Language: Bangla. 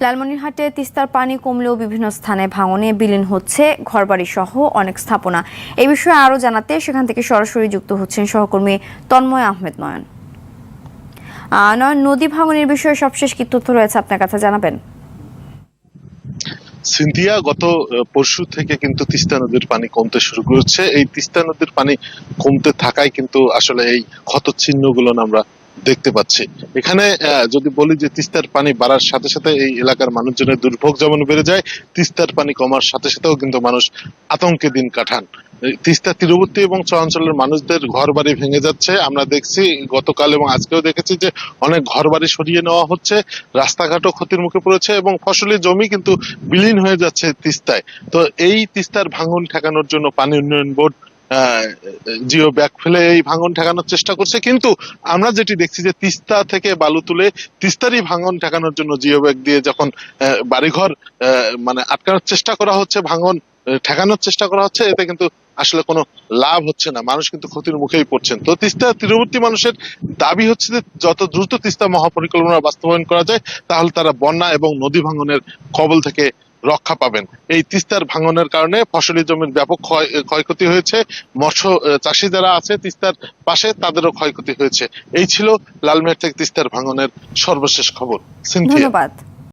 লালমনিরহাটে তিস্তার পানি কমলেও বিভিন্ন স্থানে ভাঙনে বিলীন হচ্ছে ঘরবাড়ি সহ অনেক স্থাপনা। এই বিষয়ে আরো জানাতে সেখান থেকে সরাসরি যুক্ত হচ্ছেন সহকর্মী তন্ময় আহমেদ নয়ন। নয়ন, নদী ভাঙনের বিষয়ে সবশেষ কি তথ্য রয়েছে আপনার কাছে জানাবেন? সিন্ধিয়া গত পরশু থেকে কিন্তু তিস্তা নদীর পানি কমতে শুরু করেছে। এই তিস্তা নদীর পানি কমতে থাকায় কিন্তু আসলে এই ক্ষত চিহ্নগুলো আমরা দেখতে পাচ্ছি। এখানে যদি বলি যে তিস্তার পানি বাড়ার সাথে সাথে এই এলাকার মানুষজনের দুর্ভোগ যেমন বেড়ে যায়, তিস্তার পানি কমার সাথে সাথেও কিন্তু মানুষ আতঙ্কে দিন কাটান। তিস্তা তীরবর্তী এবং চরাঞ্চলের মানুষদের ঘর বাড়ি ভেঙে যাচ্ছে। আমরা দেখছি গতকাল এবং আজকেও দেখেছি যে অনেক ঘর বাড়ি সরিয়ে নেওয়া হচ্ছে, রাস্তাঘাটও ক্ষতির মুখে পড়েছে এবং ফসলি জমি কিন্তু বিলীন হয়ে যাচ্ছে তিস্তায়। তো এই তিস্তার ভাঙন ঠেকানোর জন্য পানি উন্নয়ন বোর্ড জিও ব্যাগ ফেলে এই ভাঙন ঠেকানোর চেষ্টা করছে, কিন্তু আমরা যেটি দেখছি যে তিস্তা থেকে বালু তুলে তিস্তারই ভাঙন ঠেকানোর জন্য জিও ব্যাগ দিয়ে যখন বাড়িঘর মানে আটকানোর চেষ্টা করা হচ্ছে, ভাঙন ঠেকানোর চেষ্টা করা হচ্ছে, এতে কিন্তু আসলে কোনো লাভ হচ্ছে না, মানুষ কিন্তু ক্ষতির মুখেই পড়ছেন। তো তিস্তা তীরবর্তী মানুষের দাবি হচ্ছে যে যত দ্রুত তিস্তা মহাপরিকল্পনা বাস্তবায়ন করা যায়, তাহলে তারা বন্যা এবং নদী ভাঙনের কবল থেকে রক্ষা পাবেন। এই তিস্তার ভাঙনের কারণে ফসলি জমির ব্যাপক ক্ষয়ক্ষতি হয়েছে, মৎস্য চাষি যারা আছে তিস্তার পাশে তাদেরও ক্ষয়ক্ষতি হয়েছে। এই ছিল লালমিয়ার থেকে তিস্তার ভাঙনের সর্বশেষ খবর। সিনথিয়া। ধন্যবাদ।